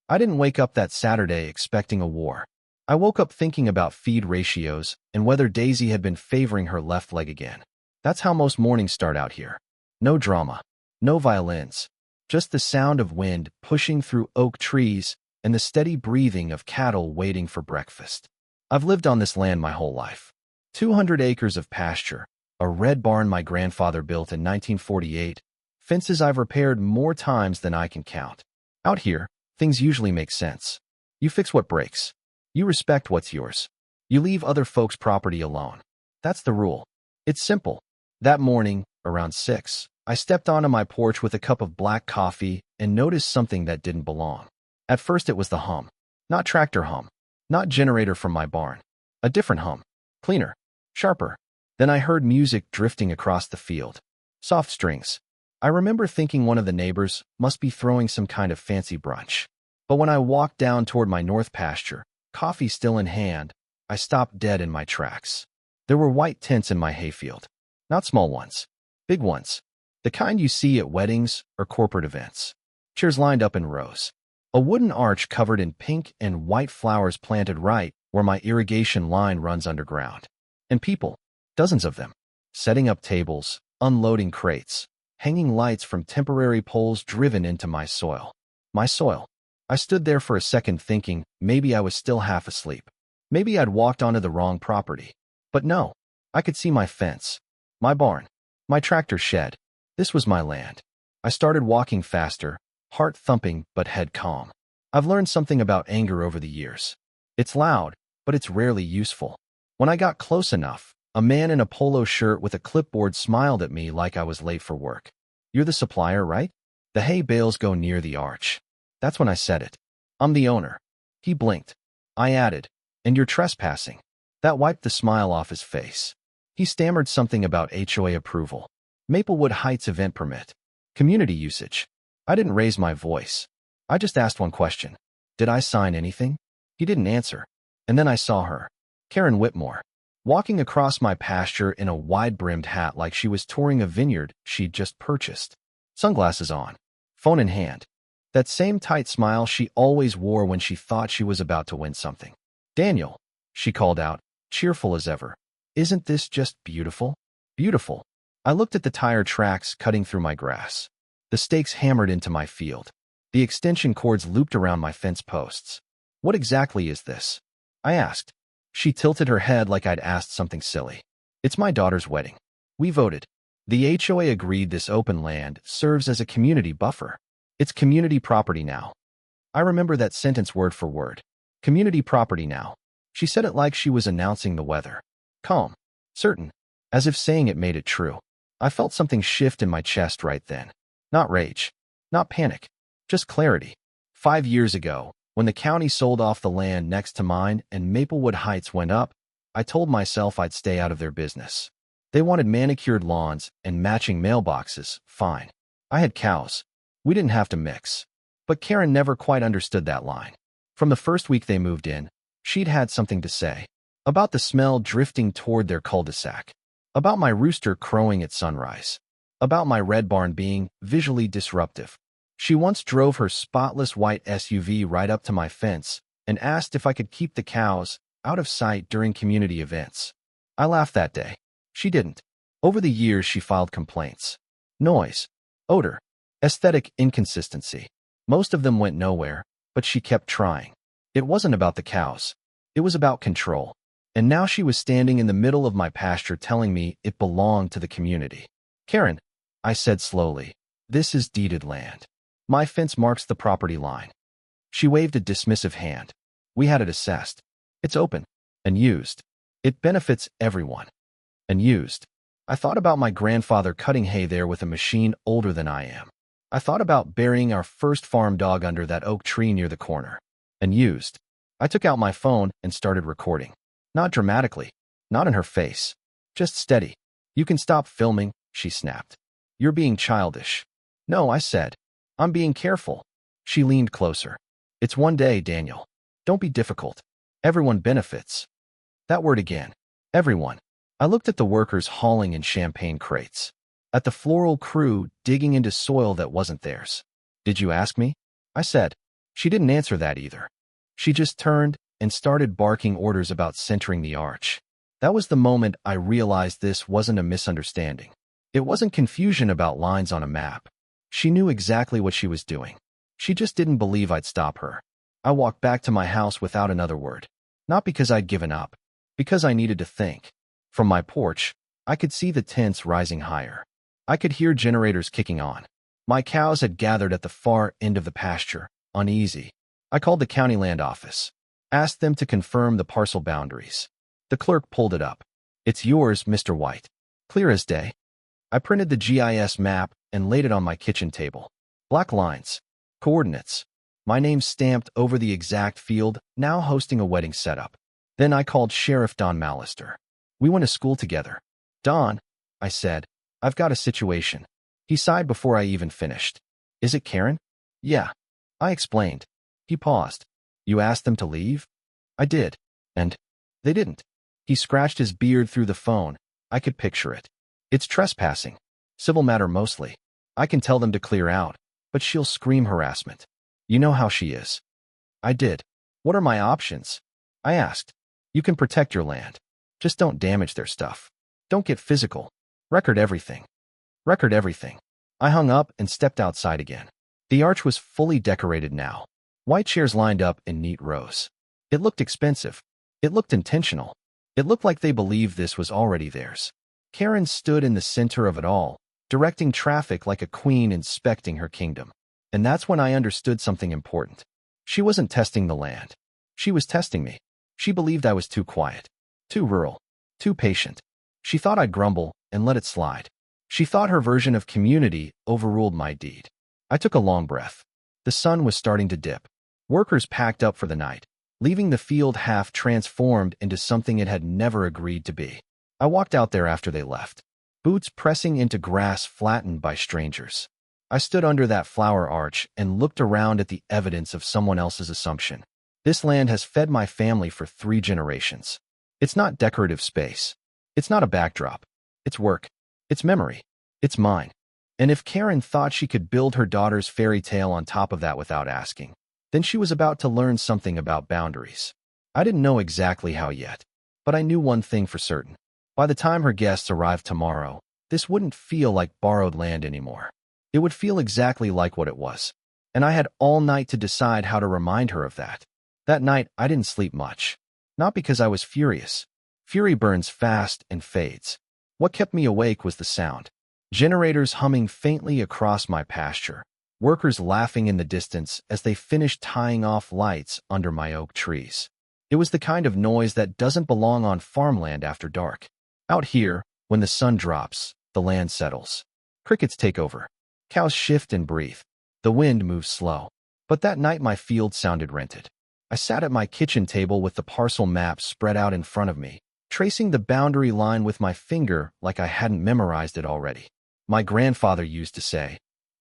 I didn't wake up that Saturday expecting a war. I woke up thinking about feed ratios and whether Daisy had been favoring her left leg again. That's how most mornings start out here. No drama, no violins, just the sound of wind pushing through oak trees and the steady breathing of cattle waiting for breakfast. I've lived on this land my whole life. 200 acres of pasture, a red barn my grandfather built in 1948, fences I've repaired more times than I can count. Out here, things usually make sense. You fix what breaks. You respect what's yours. You leave other folks' property alone. That's the rule. It's simple. That morning, around 6, I stepped onto my porch with a cup of black coffee and noticed something that didn't belong. At first it was the hum. Not tractor hum. Not generator from my barn. A different hum. Cleaner. Sharper. Then I heard music drifting across the field. Soft strings. I remember thinking one of the neighbors must be throwing some kind of fancy brunch. But when I walked down toward my north pasture, coffee still in hand, I stopped dead in my tracks. There were white tents in my hayfield. Not small ones. Big ones. The kind you see at weddings or corporate events. Chairs lined up in rows. A wooden arch covered in pink and white flowers planted right where my irrigation line runs underground. And people, dozens of them, setting up tables, unloading crates, hanging lights from temporary poles driven into my soil. My soil. I stood there for a second thinking maybe I was still half asleep. Maybe I'd walked onto the wrong property. But no, I could see my fence, my barn, my tractor shed. This was my land. I started walking faster, heart thumping but head calm. I've learned something about anger over the years. It's loud, but it's rarely useful. When I got close enough, a man in a polo shirt with a clipboard smiled at me like I was late for work. "You're the supplier, right? The hay bales go near the arch." That's when I said it. "I'm the owner." He blinked. I added, "And you're trespassing." That wiped the smile off his face. He stammered something about HOA approval. Maplewood Heights event permit. Community usage. I didn't raise my voice. I just asked one question. Did I sign anything? He didn't answer. And then I saw her, Karen Whitmore, walking across my pasture in a wide-brimmed hat like she was touring a vineyard she'd just purchased. Sunglasses on, phone in hand. That same tight smile she always wore when she thought she was about to win something. "Daniel," she called out, cheerful as ever. "Isn't this just beautiful?" Beautiful. I looked at the tire tracks cutting through my grass. The stakes hammered into my field. The extension cords looped around my fence posts. "What exactly is this?" I asked. She tilted her head like I'd asked something silly. "It's my daughter's wedding. We voted. The HOA agreed this open land serves as a community buffer. It's community property now." I remember that sentence word for word. Community property now. She said it like she was announcing the weather. Calm. Certain. As if saying it made it true. I felt something shift in my chest right then. Not rage. Not panic. Just clarity. 5 years ago, when the county sold off the land next to mine and Maplewood Heights went up, I told myself I'd stay out of their business. They wanted manicured lawns and matching mailboxes, fine. I had cows. We didn't have to mix. But Karen never quite understood that line. From the first week they moved in, she'd had something to say. About the smell drifting toward their cul-de-sac. About my rooster crowing at sunrise. About my red barn being visually disruptive. She once drove her spotless white SUV right up to my fence and asked if I could keep the cows out of sight during community events. I laughed that day. She didn't. Over the years, she filed complaints. Noise, odor, aesthetic inconsistency. Most of them went nowhere, but she kept trying. It wasn't about the cows. It was about control. And now she was standing in the middle of my pasture telling me it belonged to the community. "Karen," I said slowly, "this is deeded land. My fence marks the property line." She waved a dismissive hand. "We had it assessed. It's open. And used. It benefits everyone." And used. I thought about my grandfather cutting hay there with a machine older than I am. I thought about burying our first farm dog under that oak tree near the corner. And used. I took out my phone and started recording. Not dramatically. Not in her face. Just steady. "You can stop filming," she snapped. "You're being childish." "No," I said. "I'm being careful." She leaned closer. "It's one day, Daniel. Don't be difficult. Everyone benefits." That word again. Everyone. I looked at the workers hauling in champagne crates. At the floral crew digging into soil that wasn't theirs. "Did you ask me?" I said. She didn't answer that either. She just turned and started barking orders about centering the arch. That was the moment I realized this wasn't a misunderstanding. It wasn't confusion about lines on a map. She knew exactly what she was doing. She just didn't believe I'd stop her. I walked back to my house without another word. Not because I'd given up, because I needed to think. From my porch, I could see the tents rising higher. I could hear generators kicking on. My cows had gathered at the far end of the pasture, uneasy. I called the county land office, asked them to confirm the parcel boundaries. The clerk pulled it up. "It's yours, Mr. White." Clear as day. I printed the GIS map and laid it on my kitchen table. Black lines. Coordinates. My name stamped over the exact field, now hosting a wedding setup. Then I called Sheriff Don Mallister. We went to school together. "Don," I said, "I've got a situation." He sighed before I even finished. "Is it Karen?" "Yeah." I explained. He paused. "You asked them to leave?" "I did. And they didn't." He scratched his beard through the phone. I could picture it. "It's trespassing. Civil matter mostly. I can tell them to clear out, but she'll scream harassment. You know how she is." I did. "What are my options?" I asked. "You can protect your land. Just don't damage their stuff. Don't get physical. Record everything." Record everything. I hung up and stepped outside again. The arch was fully decorated now. White chairs lined up in neat rows. It looked expensive. It looked intentional. It looked like they believed this was already theirs. Karen stood in the center of it all, directing traffic like a queen inspecting her kingdom. And that's when I understood something important. She wasn't testing the land. She was testing me. She believed I was too quiet, too rural, too patient. She thought I'd grumble and let it slide. She thought her version of community overruled my deed. I took a long breath. The sun was starting to dip. Workers packed up for the night, leaving the field half transformed into something it had never agreed to be. I walked out there after they left, boots pressing into grass flattened by strangers. I stood under that flower arch and looked around at the evidence of someone else's assumption. This land has fed my family for 3 generations. It's not decorative space. It's not a backdrop. It's work. It's memory. It's mine. And if Karen thought she could build her daughter's fairy tale on top of that without asking, then she was about to learn something about boundaries. I didn't know exactly how yet, but I knew one thing for certain. By the time her guests arrived tomorrow, this wouldn't feel like borrowed land anymore. It would feel exactly like what it was. And I had all night to decide how to remind her of that. That night, I didn't sleep much. Not because I was furious. Fury burns fast and fades. What kept me awake was the sound. Generators humming faintly across my pasture. Workers laughing in the distance as they finished tying off lights under my oak trees. It was the kind of noise that doesn't belong on farmland after dark. Out here, when the sun drops, the land settles. Crickets take over. Cows shift and breathe. The wind moves slow. But that night my field sounded rented. I sat at my kitchen table with the parcel map spread out in front of me, tracing the boundary line with my finger like I hadn't memorized it already. My grandfather used to say,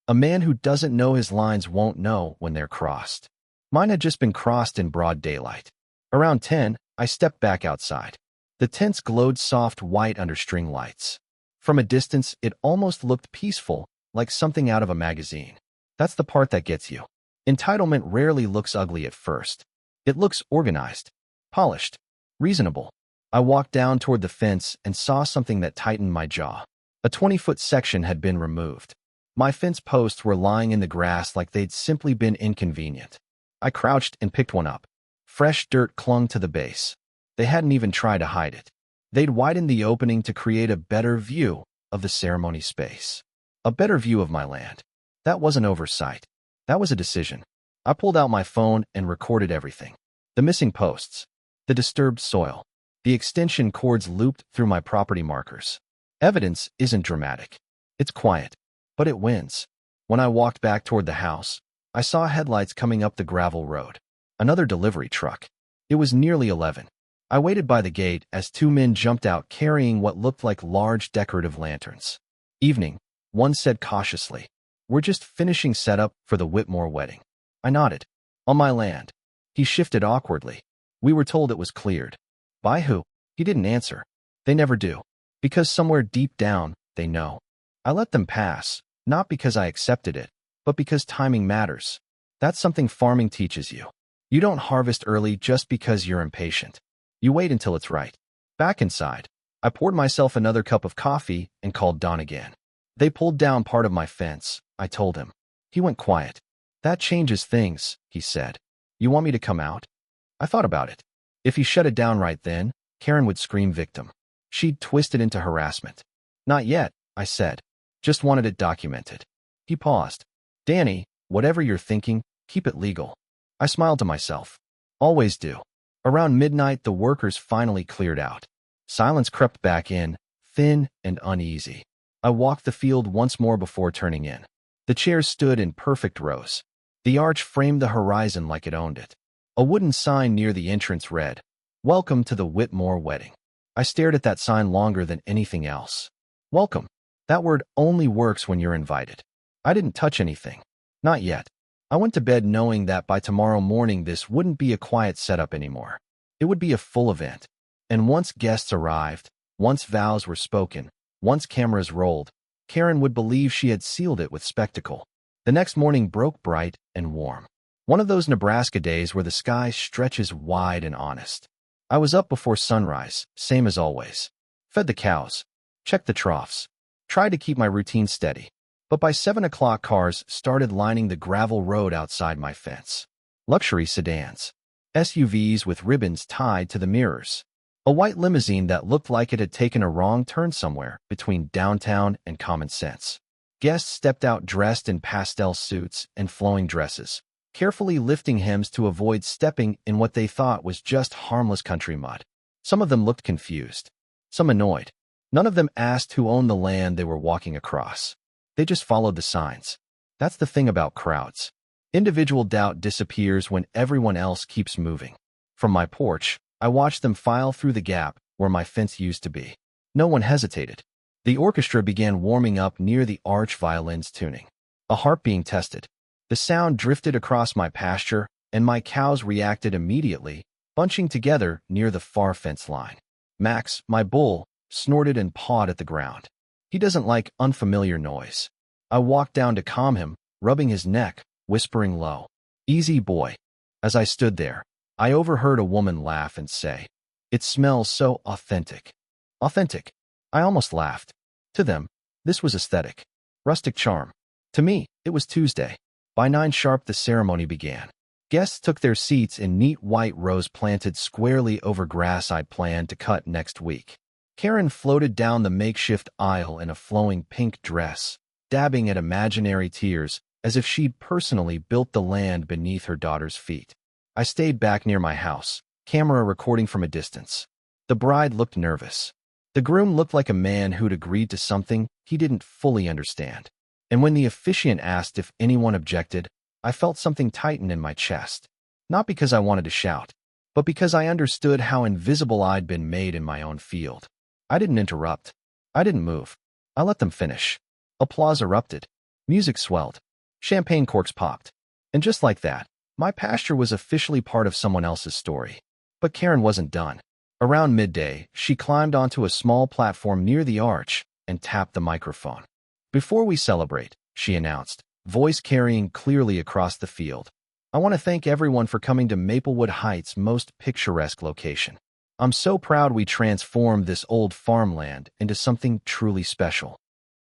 "A man who doesn't know his lines won't know when they're crossed." Mine had just been crossed in broad daylight. Around 10, I stepped back outside. The tents glowed soft white under string lights. From a distance, it almost looked peaceful, like something out of a magazine. That's the part that gets you. Entitlement rarely looks ugly at first. It looks organized, polished, reasonable. I walked down toward the fence and saw something that tightened my jaw. A 20-foot section had been removed. My fence posts were lying in the grass like they'd simply been inconvenient. I crouched and picked one up. Fresh dirt clung to the base. They hadn't even tried to hide it. They'd widened the opening to create a better view of the ceremony space. A better view of my land. That wasn't oversight. That was a decision. I pulled out my phone and recorded everything. The missing posts. The disturbed soil. The extension cords looped through my property markers. Evidence isn't dramatic. It's quiet. But it wins. When I walked back toward the house, I saw headlights coming up the gravel road. Another delivery truck. It was nearly 11. I waited by the gate as 2 men jumped out carrying what looked like large decorative lanterns. "Evening," one said cautiously. "We're just finishing setup for the Whitmore wedding." I nodded. "On my land." He shifted awkwardly. "We were told it was cleared." "By who?" He didn't answer. They never do. Because somewhere deep down, they know. I let them pass, not because I accepted it, but because timing matters. That's something farming teaches you. You don't harvest early just because you're impatient. You wait until it's right. Back inside, I poured myself another cup of coffee and called Don again. They pulled down part of my fence, I told him. He went quiet. That changes things, he said. You want me to come out? I thought about it. If he shut it down right then, Karen would scream victim. She'd twist it into harassment. Not yet, I said. Just wanted it documented. He paused. Danny, whatever you're thinking, keep it legal. I smiled to myself. Always do. Around midnight, the workers finally cleared out. Silence crept back in, thin and uneasy. I walked the field once more before turning in. The chairs stood in perfect rows. The arch framed the horizon like it owned it. A wooden sign near the entrance read, "Welcome to the Whitmore wedding." I stared at that sign longer than anything else. Welcome. That word only works when you're invited. I didn't touch anything. Not yet. I went to bed knowing that by tomorrow morning this wouldn't be a quiet setup anymore. It would be a full event. And once guests arrived, once vows were spoken, once cameras rolled, Karen would believe she had sealed it with spectacle. The next morning broke bright and warm. One of those Nebraska days where the sky stretches wide and honest. I was up before sunrise, same as always. Fed the cows, checked the troughs, tried to keep my routine steady. But by 7 o'clock cars started lining the gravel road outside my fence. Luxury sedans. SUVs with ribbons tied to the mirrors. A white limousine that looked like it had taken a wrong turn somewhere between downtown and common sense. Guests stepped out dressed in pastel suits and flowing dresses, carefully lifting hems to avoid stepping in what they thought was just harmless country mud. Some of them looked confused, some annoyed. None of them asked who owned the land they were walking across. They just followed the signs. That's the thing about crowds. Individual doubt disappears when everyone else keeps moving. From my porch, I watched them file through the gap where my fence used to be. No one hesitated. The orchestra began warming up near the arch, violins tuning. A harp being tested. The sound drifted across my pasture, and my cows reacted immediately, bunching together near the far fence line. Max, my bull, snorted and pawed at the ground. He doesn't like unfamiliar noise. I walked down to calm him, rubbing his neck, whispering low, "Easy, boy." As I stood there, I overheard a woman laugh and say, "It smells so authentic." Authentic. I almost laughed. To them, this was aesthetic. Rustic charm. To me, it was Tuesday. By 9 sharp the ceremony began. Guests took their seats in neat white rows planted squarely over grass I'd planned to cut next week. Karen floated down the makeshift aisle in a flowing pink dress, dabbing at imaginary tears as if she'd personally built the land beneath her daughter's feet. I stayed back near my house, camera recording from a distance. The bride looked nervous. The groom looked like a man who'd agreed to something he didn't fully understand. And when the officiant asked if anyone objected, I felt something tighten in my chest. Not because I wanted to shout, but because I understood how invisible I'd been made in my own field. I didn't interrupt. I didn't move. I let them finish. Applause erupted. Music swelled. Champagne corks popped. And just like that, my pasture was officially part of someone else's story. But Karen wasn't done. Around midday, she climbed onto a small platform near the arch and tapped the microphone. "Before we celebrate," she announced, voice carrying clearly across the field, "I want to thank everyone for coming to Maplewood Heights' most picturesque location. I'm so proud we transformed this old farmland into something truly special."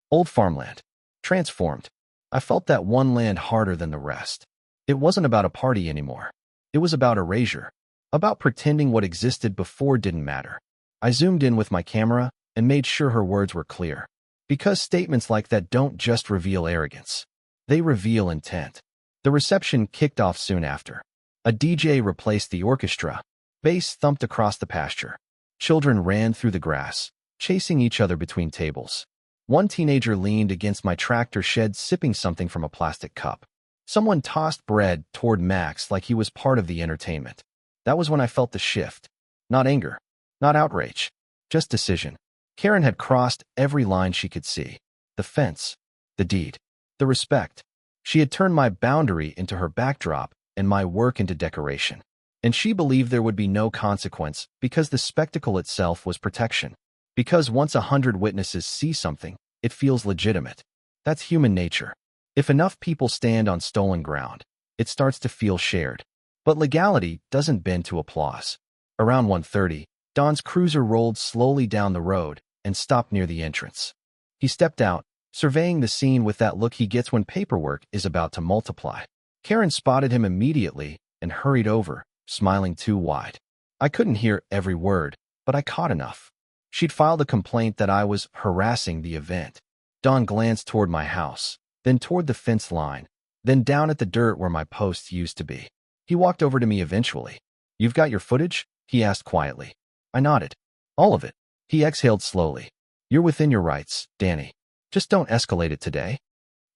Old farmland. Transformed. I felt that one land harder than the rest. It wasn't about a party anymore. It was about erasure. About pretending what existed before didn't matter. I zoomed in with my camera and made sure her words were clear. Because statements like that don't just reveal arrogance. They reveal intent. The reception kicked off soon after. A DJ replaced the orchestra. Bass thumped across the pasture. Children ran through the grass, chasing each other between tables. One teenager leaned against my tractor shed sipping something from a plastic cup. Someone tossed bread toward Max like he was part of the entertainment. That was when I felt the shift. Not anger. Not outrage. Just decision. Karen had crossed every line she could see. The fence. The deed. The respect. She had turned my boundary into her backdrop and my work into decoration. And she believed there would be no consequence because the spectacle itself was protection. Because once 100 witnesses see something, it feels legitimate. That's human nature. If enough people stand on stolen ground, it starts to feel shared. But legality doesn't bend to applause. Around 1:30, Don's cruiser rolled slowly down the road and stopped near the entrance. He stepped out, surveying the scene with that look he gets when paperwork is about to multiply. Karen spotted him immediately and hurried over, smiling too wide. I couldn't hear every word, but I caught enough. She'd filed a complaint that I was harassing the event. Don glanced toward my house, then toward the fence line, then down at the dirt where my post used to be. He walked over to me eventually. "You've got your footage?" he asked quietly. I nodded. "All of it." He exhaled slowly. "You're within your rights, Danny. Just don't escalate it today."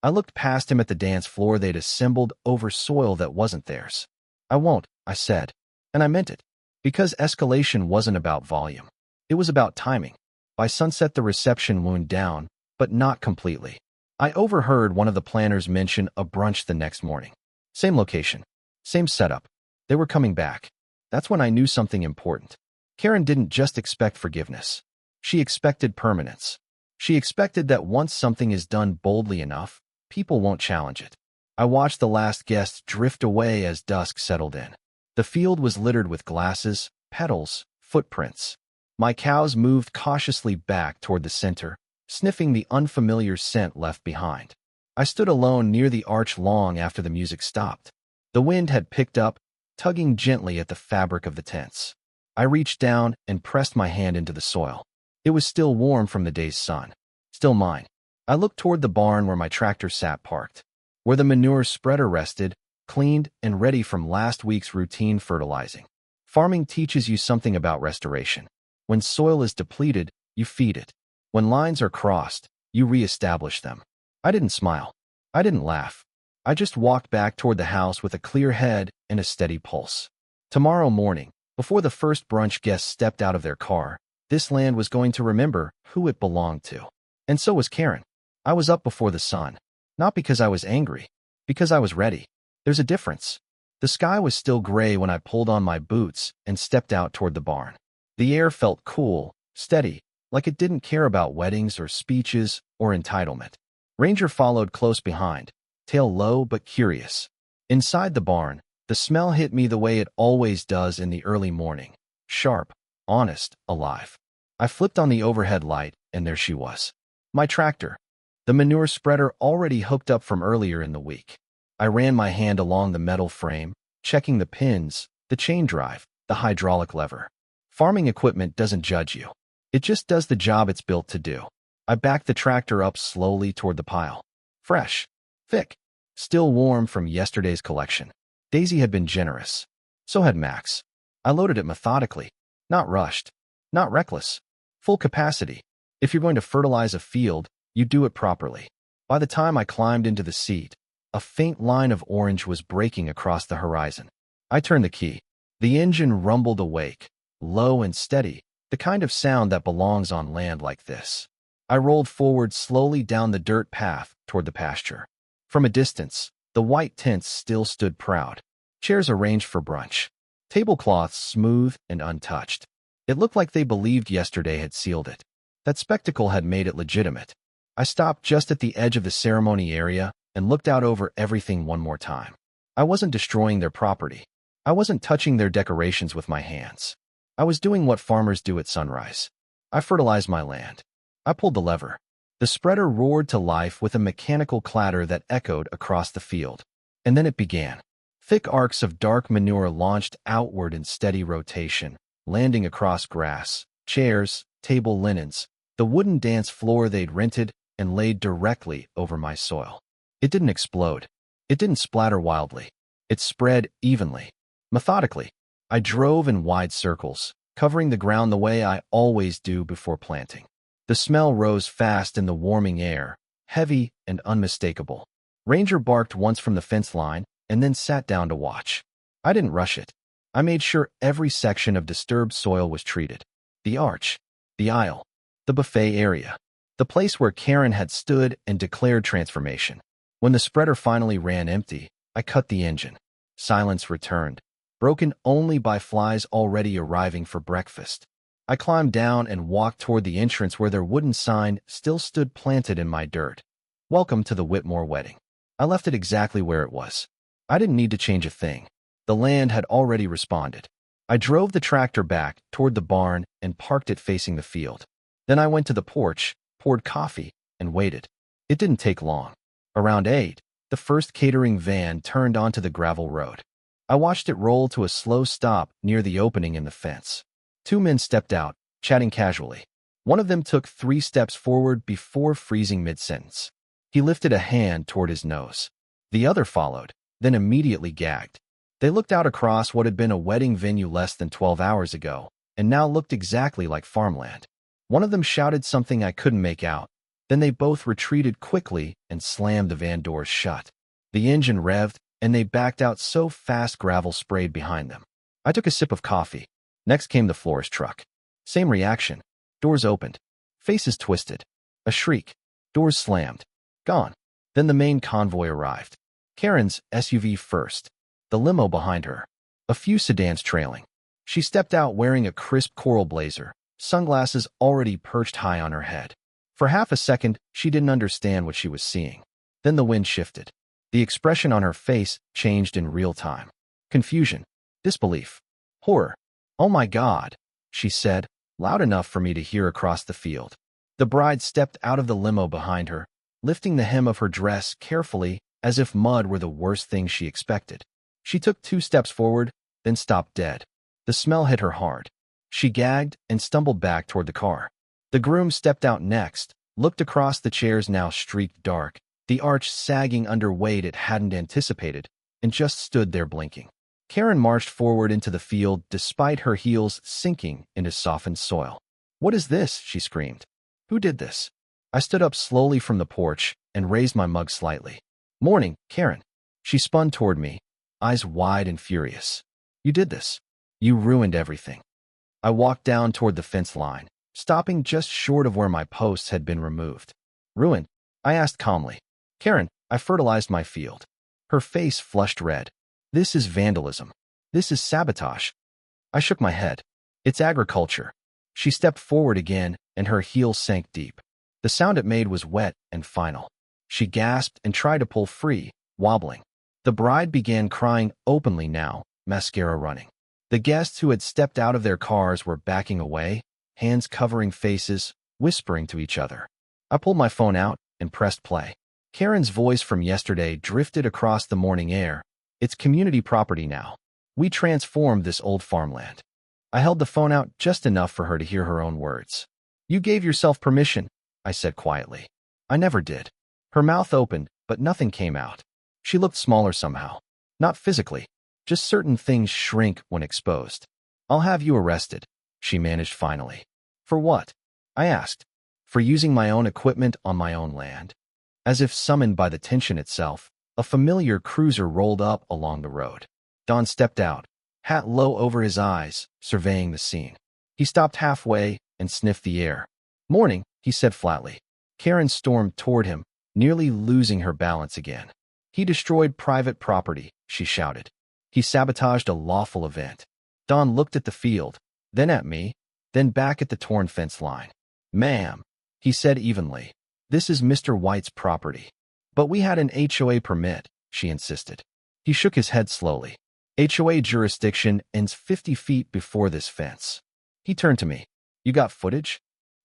I looked past him at the dance floor they'd assembled over soil that wasn't theirs. "I won't," I said, and I meant it, because escalation wasn't about volume. It was about timing. By sunset the reception wound down, but not completely. I overheard one of the planners mention a brunch the next morning. Same location, same setup. They were coming back. That's when I knew something important. Karen didn't just expect forgiveness. She expected permanence. She expected that once something is done boldly enough, people won't challenge it. I watched the last guest drift away as dusk settled in. The field was littered with glasses, petals, footprints. My cows moved cautiously back toward the center, sniffing the unfamiliar scent left behind. I stood alone near the arch long after the music stopped. The wind had picked up, tugging gently at the fabric of the tents. I reached down and pressed my hand into the soil. It was still warm from the day's sun. Still mine. I looked toward the barn where my tractor sat parked, where the manure spreader rested, cleaned and ready from last week's routine fertilizing. Farming teaches you something about restoration. When soil is depleted, you feed it. When lines are crossed, you reestablish them. I didn't smile. I didn't laugh. I just walked back toward the house with a clear head and a steady pulse. Tomorrow morning, before the first brunch guests stepped out of their car, this land was going to remember who it belonged to. And so was Karen. I was up before the sun, not because I was angry, because I was ready. There's a difference. The sky was still gray when I pulled on my boots and stepped out toward the barn. The air felt cool, steady, like it didn't care about weddings or speeches or entitlement. Ranger followed close behind, tail low but curious. Inside the barn, the smell hit me the way it always does in the early morning. Sharp, honest, alive. I flipped on the overhead light, and there she was. My tractor. The manure spreader already hooked up from earlier in the week. I ran my hand along the metal frame, checking the pins, the chain drive, the hydraulic lever. Farming equipment doesn't judge you. It just does the job it's built to do. I backed the tractor up slowly toward the pile. Fresh. Thick. Still warm from yesterday's collection. Daisy had been generous. So had Max. I loaded it methodically. Not rushed. Not reckless. Full capacity. If you're going to fertilize a field, you do it properly. By the time I climbed into the seat, a faint line of orange was breaking across the horizon. I turned the key. The engine rumbled awake, low and steady, the kind of sound that belongs on land like this. I rolled forward slowly down the dirt path toward the pasture. From a distance, the white tents still stood proud. Chairs arranged for brunch. Tablecloths smooth and untouched. It looked like they believed yesterday had sealed it. That spectacle had made it legitimate. I stopped just at the edge of the ceremony area and looked out over everything one more time. I wasn't destroying their property. I wasn't touching their decorations with my hands. I was doing what farmers do at sunrise. I fertilized my land. I pulled the lever. The spreader roared to life with a mechanical clatter that echoed across the field. And then it began. Thick arcs of dark manure launched outward in steady rotation, landing across grass, chairs, table linens, the wooden dance floor they'd rented, and laid directly over my soil. It didn't explode. It didn't splatter wildly. It spread evenly, methodically. I drove in wide circles, covering the ground the way I always do before planting. The smell rose fast in the warming air, heavy and unmistakable. Ranger barked once from the fence line and then sat down to watch. I didn't rush it. I made sure every section of disturbed soil was treated. The arch, the aisle, the buffet area, the place where Karen had stood and declared transformation. When the spreader finally ran empty, I cut the engine. Silence returned, broken only by flies already arriving for breakfast. I climbed down and walked toward the entrance where their wooden sign still stood planted in my dirt. Welcome to the Whitmore wedding. I left it exactly where it was. I didn't need to change a thing. The land had already responded. I drove the tractor back toward the barn and parked it facing the field. Then I went to the porch, poured coffee, and waited. It didn't take long. Around 8, the first catering van turned onto the gravel road. I watched it roll to a slow stop near the opening in the fence. 2 men stepped out, chatting casually. One of them took 3 steps forward before freezing mid-sentence. He lifted a hand toward his nose. The other followed, then immediately gagged. They looked out across what had been a wedding venue less than 12 hours ago, and now looked exactly like farmland. One of them shouted something I couldn't make out. Then they both retreated quickly and slammed the van doors shut. The engine revved, and they backed out so fast gravel sprayed behind them. I took a sip of coffee. Next came the florist truck. Same reaction. Doors opened. Faces twisted. A shriek. Doors slammed. Gone. Then the main convoy arrived. Karen's SUV first. The limo behind her. A few sedans trailing. She stepped out wearing a crisp coral blazer, sunglasses already perched high on her head. For half a second, she didn't understand what she was seeing. Then the wind shifted. The expression on her face changed in real time. Confusion. Disbelief. Horror. "Oh my God," she said, loud enough for me to hear across the field. The bride stepped out of the limo behind her, lifting the hem of her dress carefully as if mud were the worst thing she expected. She took 2 steps forward, then stopped dead. The smell hit her hard. She gagged and stumbled back toward the car. The groom stepped out next, looked across the chairs now streaked dark, the arch sagging under weight it hadn't anticipated, and just stood there blinking. Karen marched forward into the field despite her heels sinking into softened soil. "What is this?" she screamed. "Who did this?" I stood up slowly from the porch and raised my mug slightly. "Morning, Karen." She spun toward me, eyes wide and furious. "You did this. You ruined everything." I walked down toward the fence line, stopping just short of where my posts had been removed. "Ruined?" I asked calmly. "Karen, I fertilized my field." Her face flushed red. "This is vandalism. This is sabotage." I shook my head. "It's agriculture." She stepped forward again, and her heels sank deep. The sound it made was wet and final. She gasped and tried to pull free, wobbling. The bride began crying openly now, mascara running. The guests who had stepped out of their cars were backing away, hands covering faces, whispering to each other. I pulled my phone out and pressed play. Karen's voice from yesterday drifted across the morning air. "It's community property now. We transformed this old farmland." I held the phone out just enough for her to hear her own words. "You gave yourself permission," I said quietly. "I never did." Her mouth opened, but nothing came out. She looked smaller somehow. Not physically. Just certain things shrink when exposed. "I'll have you arrested," she managed finally. "For what?" I asked. "For using my own equipment on my own land." As if summoned by the tension itself, a familiar cruiser rolled up along the road. Don stepped out, hat low over his eyes, surveying the scene. He stopped halfway and sniffed the air. "Morning," he said flatly. Karen stormed toward him, nearly losing her balance again. "He destroyed private property," she shouted. "He sabotaged a lawful event." Don looked at the field, then at me, then back at the torn fence line. "Ma'am," he said evenly, "this is Mr. White's property." "But we had an HOA permit," she insisted. He shook his head slowly. "HOA jurisdiction ends 50 feet before this fence." He turned to me. "You got footage?"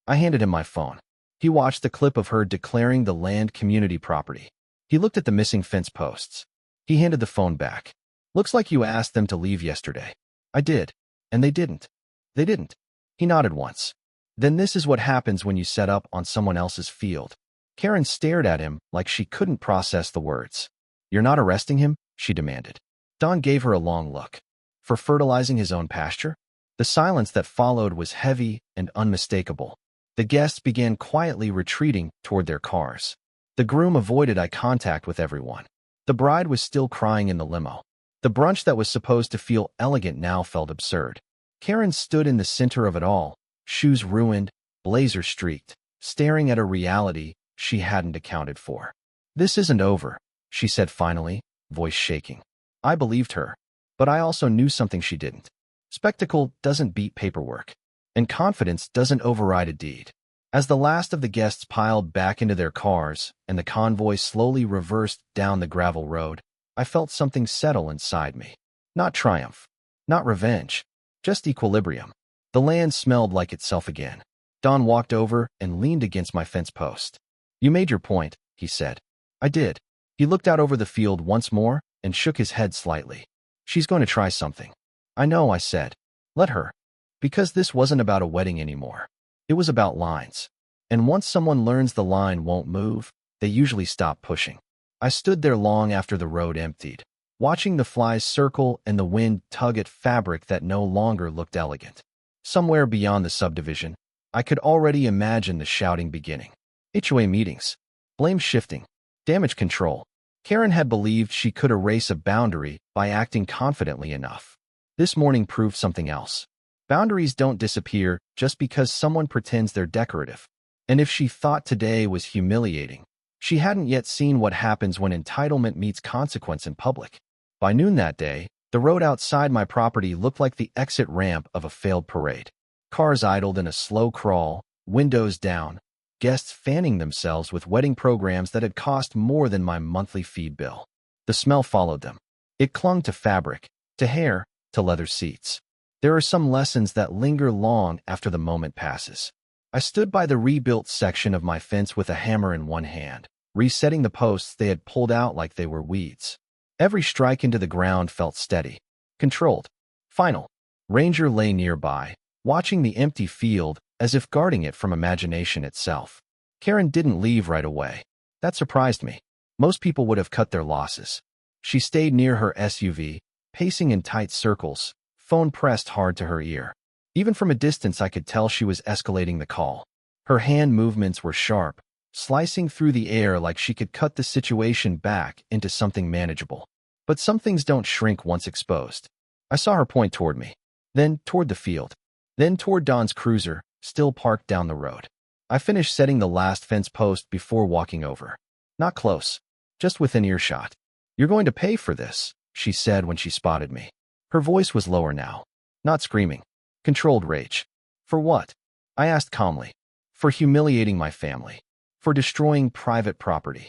I handed him my phone. He watched the clip of her declaring the land community property. He looked at the missing fence posts. He handed the phone back. "Looks like you asked them to leave yesterday." "I did. And they didn't." "They didn't." He nodded once. "Then this is what happens when you set up on someone else's field." Karen stared at him like she couldn't process the words. "You're not arresting him?" she demanded. Don gave her a long look. "For fertilizing his own pasture?" The silence that followed was heavy and unmistakable. The guests began quietly retreating toward their cars. The groom avoided eye contact with everyone. The bride was still crying in the limo. The brunch that was supposed to feel elegant now felt absurd. Karen stood in the center of it all, shoes ruined, blazer streaked, staring at a reality she hadn't accounted for. "This isn't over," she said finally, voice shaking. I believed her, but I also knew something she didn't. Spectacle doesn't beat paperwork, and confidence doesn't override a deed. As the last of the guests piled back into their cars and the convoy slowly reversed down the gravel road, I felt something settle inside me. Not triumph. Not revenge. Just equilibrium. The land smelled like itself again. Don walked over and leaned against my fence post. "You made your point," he said. "I did." He looked out over the field once more and shook his head slightly. "She's going to try something." "I know," I said. "Let her." Because this wasn't about a wedding anymore. It was about lines. And once someone learns the line won't move, they usually stop pushing. I stood there long after the road emptied, watching the flies circle and the wind tug at fabric that no longer looked elegant. Somewhere beyond the subdivision, I could already imagine the shouting beginning. HOA meetings. Blame shifting. Damage control. Karen had believed she could erase a boundary by acting confidently enough. This morning proved something else. Boundaries don't disappear just because someone pretends they're decorative. And if she thought today was humiliating, she hadn't yet seen what happens when entitlement meets consequence in public. By noon that day, the road outside my property looked like the exit ramp of a failed parade. Cars idled in a slow crawl, windows down, guests fanning themselves with wedding programs that had cost more than my monthly feed bill. The smell followed them. It clung to fabric, to hair, to leather seats. There are some lessons that linger long after the moment passes. I stood by the rebuilt section of my fence with a hammer in one hand, resetting the posts they had pulled out like they were weeds. Every strike into the ground felt steady, controlled, final. Ranger lay nearby, watching the empty field as if guarding it from imagination itself. Karen didn't leave right away. That surprised me. Most people would have cut their losses. She stayed near her SUV, pacing in tight circles, phone pressed hard to her ear. Even from a distance I could tell she was escalating the call. Her hand movements were sharp, slicing through the air like she could cut the situation back into something manageable. But some things don't shrink once exposed. I saw her point toward me, then toward the field, then toward Don's cruiser, still parked down the road. I finished setting the last fence post before walking over. Not close, just within earshot. "You're going to pay for this," she said when she spotted me. Her voice was lower now. Not screaming. Controlled rage. "For what?" I asked calmly. "For humiliating my family. For destroying private property."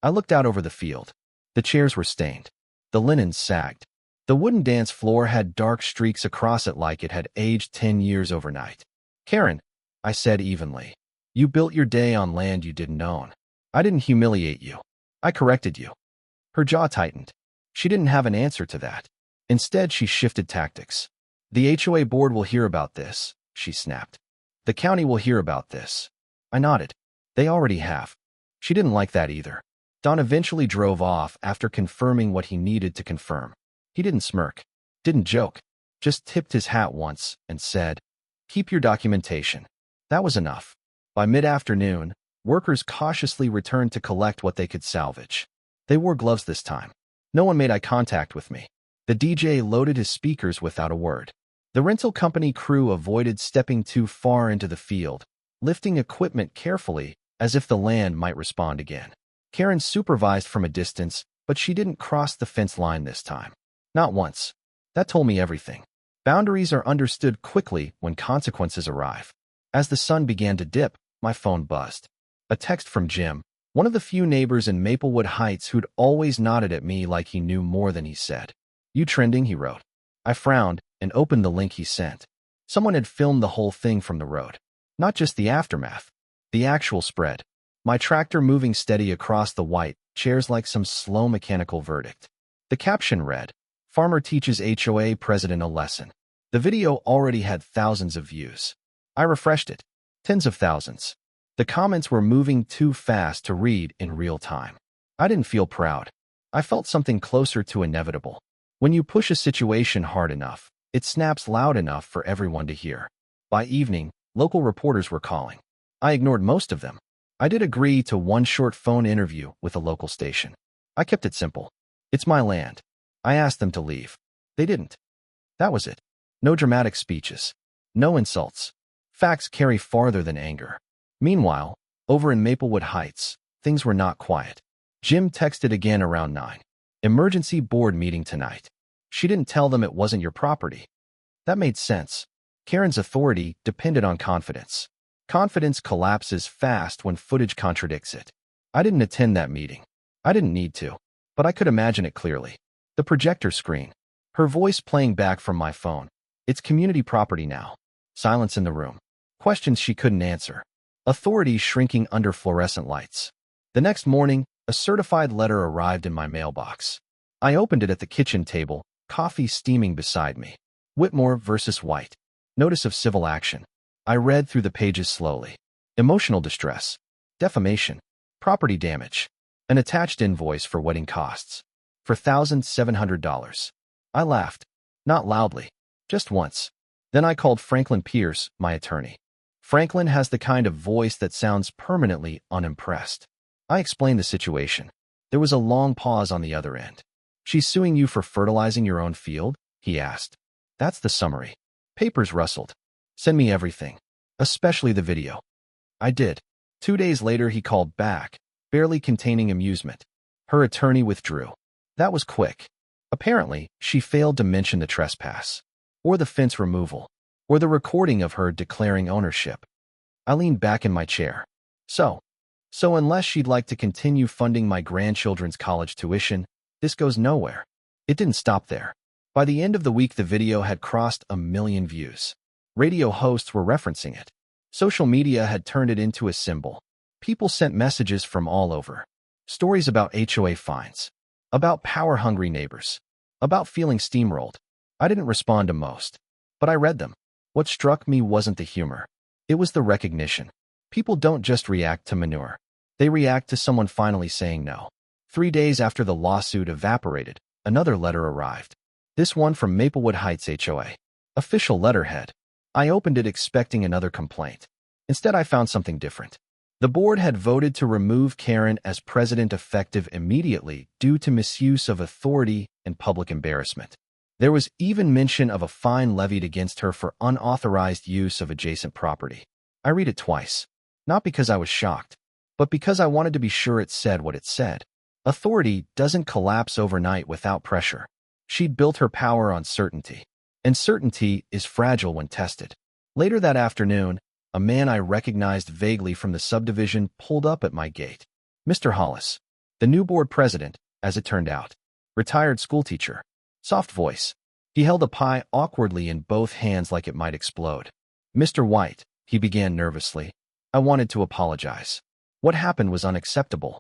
I looked out over the field. The chairs were stained. The linens sagged. The wooden dance floor had dark streaks across it like it had aged 10 years overnight. "Karen," I said evenly, "you built your day on land you didn't own. I didn't humiliate you. I corrected you." Her jaw tightened. She didn't have an answer to that. Instead, she shifted tactics. "The HOA board will hear about this," she snapped. "The county will hear about this." I nodded. "They already have." She didn't like that either. Don eventually drove off after confirming what he needed to confirm. He didn't smirk, didn't joke, just tipped his hat once and said, "Keep your documentation." That was enough. By mid-afternoon, workers cautiously returned to collect what they could salvage. They wore gloves this time. No one made eye contact with me. The DJ loaded his speakers without a word. The rental company crew avoided stepping too far into the field, lifting equipment carefully as if the land might respond again. Karen supervised from a distance, but she didn't cross the fence line this time. Not once. That told me everything. Boundaries are understood quickly when consequences arrive. As the sun began to dip, my phone buzzed. A text from Jim, one of the few neighbors in Maplewood Heights who'd always nodded at me like he knew more than he said. "You trending?" he wrote. I frowned and opened the link he sent. Someone had filmed the whole thing from the road. Not just the aftermath, the actual spread. My tractor moving steady across the white chairs like some slow mechanical verdict. The caption read, "Farmer teaches HOA president a lesson." The video already had thousands of views. I refreshed it. Tens of thousands. The comments were moving too fast to read in real time. I didn't feel proud. I felt something closer to inevitable. When you push a situation hard enough, it snaps loud enough for everyone to hear. By evening, local reporters were calling. I ignored most of them. I did agree to one short phone interview with a local station. I kept it simple. "It's my land." I asked them to leave. They didn't. That was it. No dramatic speeches. No insults. Facts carry farther than anger. Meanwhile, over in Maplewood Heights, things were not quiet. Jim texted again around 9. "Emergency board meeting tonight." She didn't tell them it wasn't your property. That made sense. Karen's authority depended on confidence. Confidence collapses fast when footage contradicts it. I didn't attend that meeting. I didn't need to. but I could imagine it clearly. The projector screen. Her voice playing back from my phone. It's community property now. Silence in the room. Questions she couldn't answer. Authority shrinking under fluorescent lights. The next morning, a certified letter arrived in my mailbox. I opened it at the kitchen table, coffee steaming beside me. Whitmore versus White. Notice of civil action. I read through the pages slowly. Emotional distress. Defamation. Property damage. An attached invoice for wedding costs. For $1,700. I laughed. Not loudly. Just once. Then I called Franklin Pierce, my attorney. Franklin has the kind of voice that sounds permanently unimpressed. I explained the situation. There was a long pause on the other end. She's suing you for fertilizing your own field? He asked. That's the summary. Papers rustled. Send me everything. Especially the video. I did. 2 days later he called back, barely containing amusement. Her attorney withdrew. That was quick. Apparently, she failed to mention the trespass, or the fence removal, or the recording of her declaring ownership. I leaned back in my chair. So unless she'd like to continue funding my grandchildren's college tuition, this goes nowhere. It didn't stop there. By the end of the week, the video had crossed 1 million views. Radio hosts were referencing it. Social media had turned it into a symbol. People sent messages from all over. Stories about HOA fines. About power-hungry neighbors. About feeling steamrolled. I didn't respond to most, but I read them. What struck me wasn't the humor. It was the recognition. People don't just react to manure. They react to someone finally saying no. 3 days after the lawsuit evaporated, another letter arrived. This one from Maplewood Heights HOA. Official letterhead. I opened it expecting another complaint. Instead, I found something different. The board had voted to remove Karen as president effective immediately due to misuse of authority and public embarrassment. There was even mention of a fine levied against her for unauthorized use of adjacent property. I read it twice. Not because I was shocked, but because I wanted to be sure it said what it said. Authority doesn't collapse overnight without pressure. She'd built her power on certainty, and certainty is fragile when tested. Later that afternoon, a man I recognized vaguely from the subdivision pulled up at my gate. Mr. Hollis, the new board president, as it turned out. Retired schoolteacher. Soft voice. He held a pie awkwardly in both hands like it might explode. Mr. White, he began nervously. I wanted to apologize. What happened was unacceptable.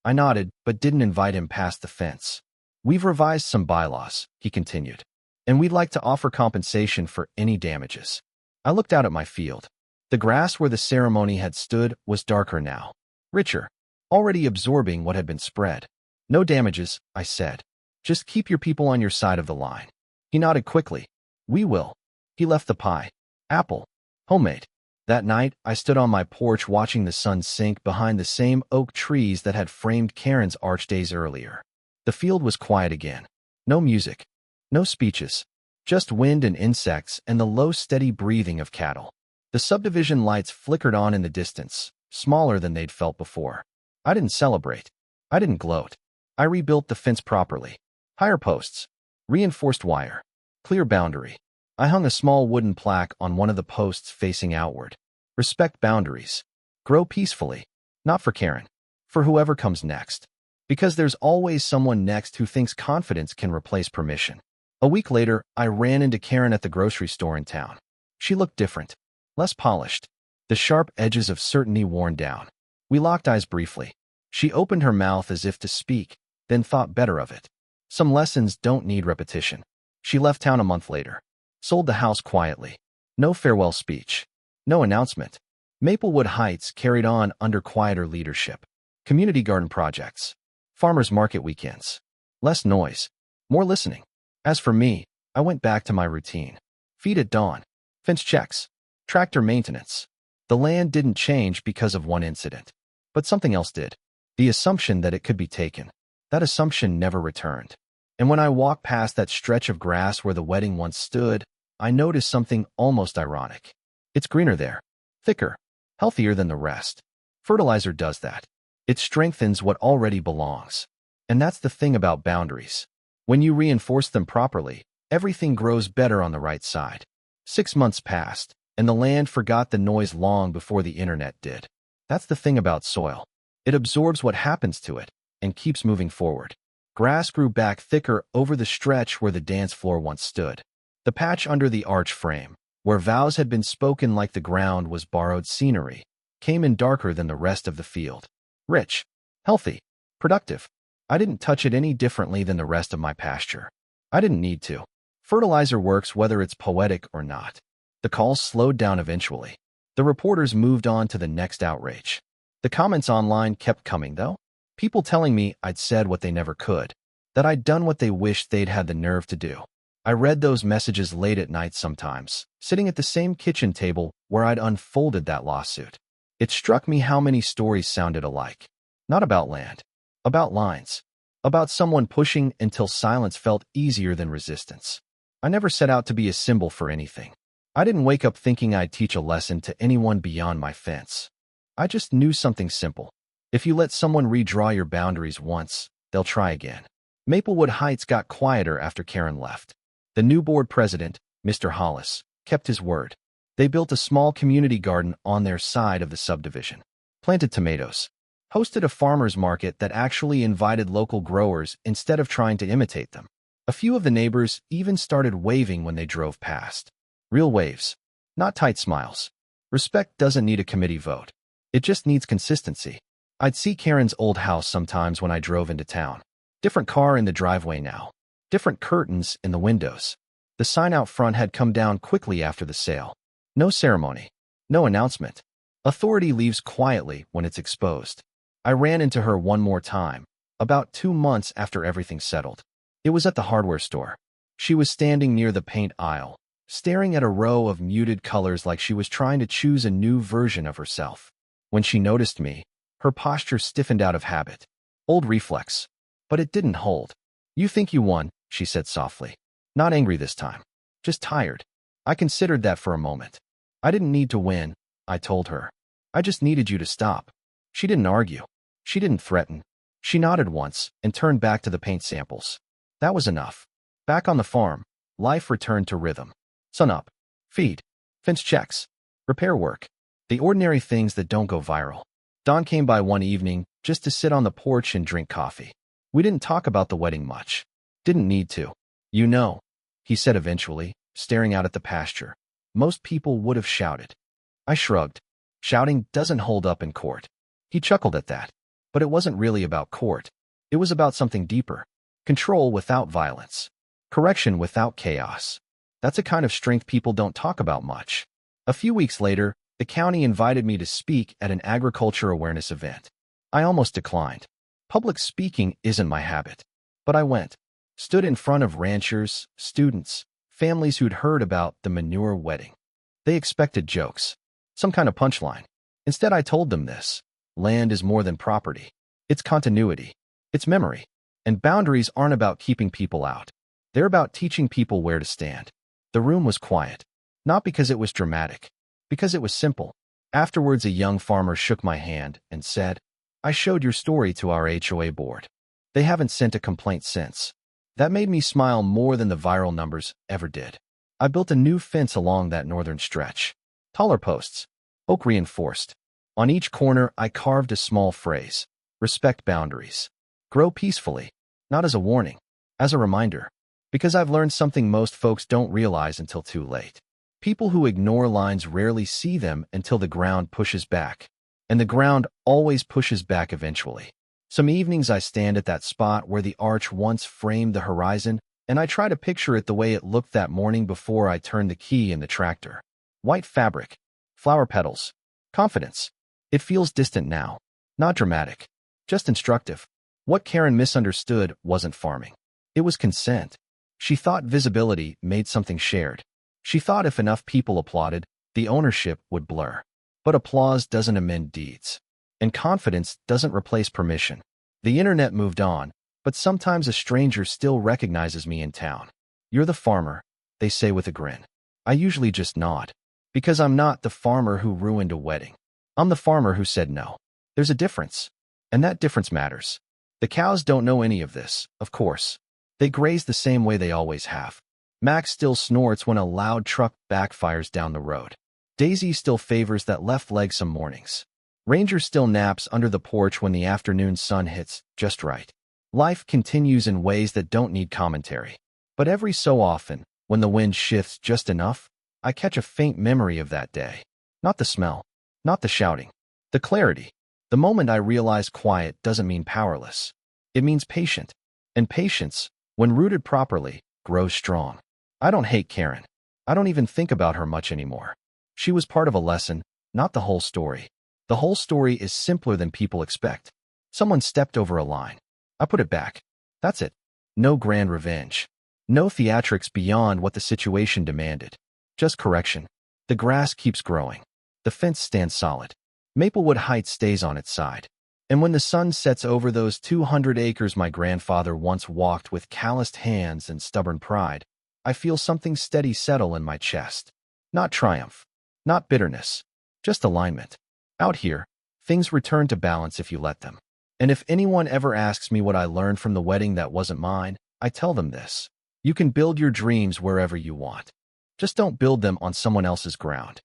I nodded, but didn't invite him past the fence. We've revised some bylaws, he continued, and we'd like to offer compensation for any damages. I looked out at my field. The grass where the ceremony had stood was darker now, richer, already absorbing what had been spread. No damages, I said. Just keep your people on your side of the line. He nodded quickly. We will. He left the pie. Apple. Homemade. That night, I stood on my porch watching the sun sink behind the same oak trees that had framed Karen's arch days earlier. The field was quiet again. No music. No speeches. Just wind and insects and the low, steady breathing of cattle. The subdivision lights flickered on in the distance, smaller than they'd felt before. I didn't celebrate. I didn't gloat. I rebuilt the fence properly. Higher posts. Reinforced wire. Clear boundary. I hung a small wooden plaque on one of the posts facing outward. Respect boundaries. Grow peacefully. Not for Karen. For whoever comes next. Because there's always someone next who thinks confidence can replace permission. A week later, I ran into Karen at the grocery store in town. She looked different. Less polished. The sharp edges of certainty worn down. We locked eyes briefly. She opened her mouth as if to speak, then thought better of it. Some lessons don't need repetition. She left town a month later. Sold the house quietly. No farewell speech. No announcement. Maplewood Heights carried on under quieter leadership. Community garden projects. Farmers market weekends. Less noise. More listening. As for me, I went back to my routine. Feed at dawn. Fence checks. Tractor maintenance. The land didn't change because of one incident. But something else did. The assumption that it could be taken. That assumption never returned. And when I walked past that stretch of grass where the wedding once stood, I noticed something almost ironic. It's greener there. Thicker. Healthier than the rest. Fertilizer does that. It strengthens what already belongs. And that's the thing about boundaries. When you reinforce them properly, everything grows better on the right side. 6 months passed, and the land forgot the noise long before the internet did. That's the thing about soil. It absorbs what happens to it and keeps moving forward. Grass grew back thicker over the stretch where the dance floor once stood. The patch under the arch frame, where vows had been spoken like the ground was borrowed scenery, came in darker than the rest of the field. Rich, healthy, productive. I didn't touch it any differently than the rest of my pasture. I didn't need to. Fertilizer works whether it's poetic or not. The calls slowed down eventually. The reporters moved on to the next outrage. The comments online kept coming, though. People telling me I'd said what they never could, that I'd done what they wished they'd had the nerve to do. I read those messages late at night sometimes, sitting at the same kitchen table where I'd unfolded that lawsuit. It struck me how many stories sounded alike. Not about land. About lines. About someone pushing until silence felt easier than resistance. I never set out to be a symbol for anything. I didn't wake up thinking I'd teach a lesson to anyone beyond my fence. I just knew something simple. If you let someone redraw your boundaries once, they'll try again. Maplewood Heights got quieter after Karen left. The new board president, Mr. Hollis, kept his word. They built a small community garden on their side of the subdivision, planted tomatoes, hosted a farmer's market that actually invited local growers instead of trying to imitate them. A few of the neighbors even started waving when they drove past. Real waves, not tight smiles. Respect doesn't need a committee vote. It just needs consistency. I'd see Karen's old house sometimes when I drove into town. Different car in the driveway now. Different curtains in the windows. The sign out front had come down quickly after the sale. No ceremony. No announcement. Authority leaves quietly when it's exposed. I ran into her one more time, about 2 months after everything settled. It was at the hardware store. She was standing near the paint aisle, staring at a row of muted colors like she was trying to choose a new version of herself. When she noticed me, her posture stiffened out of habit. Old reflex. But it didn't hold. "You think you won," she said softly. Not angry this time. Just tired. I considered that for a moment. "I didn't need to win," I told her. "I just needed you to stop." She didn't argue. She didn't threaten. She nodded once and turned back to the paint samples. That was enough. Back on the farm, life returned to rhythm. Sun up. Feed. Fence checks. Repair work. The ordinary things that don't go viral. Don came by one evening just to sit on the porch and drink coffee. We didn't talk about the wedding much. Didn't need to. "You know," he said eventually, staring out at the pasture. "Most people would have shouted." I shrugged. Shouting doesn't hold up in court. He chuckled at that. But it wasn't really about court. It was about something deeper. Control without violence. Correction without chaos. That's a kind of strength people don't talk about much. A few weeks later, the county invited me to speak at an agriculture awareness event. I almost declined. Public speaking isn't my habit. But I went. Stood in front of ranchers, students, families who'd heard about the manure wedding. They expected jokes. Some kind of punchline. Instead, I told them this. Land is more than property. It's continuity. It's memory. And boundaries aren't about keeping people out. They're about teaching people where to stand. The room was quiet. Not because it was dramatic. Because it was simple. Afterwards, a young farmer shook my hand and said, "I showed your story to our HOA board. They haven't sent a complaint since." That made me smile more than the viral numbers ever did. I built a new fence along that northern stretch. Taller posts. Oak reinforced. On each corner, I carved a small phrase. Respect boundaries. Grow peacefully. Not as a warning. As a reminder. Because I've learned something most folks don't realize until too late. People who ignore lines rarely see them until the ground pushes back. And the ground always pushes back eventually. Some evenings I stand at that spot where the arch once framed the horizon, and I try to picture it the way it looked that morning before I turned the key in the tractor. White fabric. Flower petals. Confidence. It feels distant now. Not dramatic. Just instructive. What Karen misunderstood wasn't farming. It was consent. She thought visibility made something shared. She thought if enough people applauded, the ownership would blur. But applause doesn't amend deeds. And confidence doesn't replace permission. The internet moved on, but sometimes a stranger still recognizes me in town. "You're the farmer," they say with a grin. I usually just nod. Because I'm not the farmer who ruined a wedding. I'm the farmer who said no. There's a difference. And that difference matters. The cows don't know any of this, of course. They graze the same way they always have. Max still snorts when a loud truck backfires down the road. Daisy still favors that left leg some mornings. Ranger still naps under the porch when the afternoon sun hits just right. Life continues in ways that don't need commentary. But every so often, when the wind shifts just enough, I catch a faint memory of that day. Not the smell, not the shouting, the clarity. The moment I realize quiet doesn't mean powerless. It means patient. And patience, when rooted properly, grows strong. I don't hate Karen. I don't even think about her much anymore. She was part of a lesson, not the whole story. The whole story is simpler than people expect. Someone stepped over a line. I put it back. That's it. No grand revenge. No theatrics beyond what the situation demanded. Just correction. The grass keeps growing. The fence stands solid. Maplewood Heights stays on its side. And when the sun sets over those 200 acres my grandfather once walked with calloused hands and stubborn pride, I feel something steady settle in my chest. Not triumph. Not bitterness. Just alignment. Out here, things return to balance if you let them. And if anyone ever asks me what I learned from the wedding that wasn't mine, I tell them this. You can build your dreams wherever you want. Just don't build them on someone else's ground.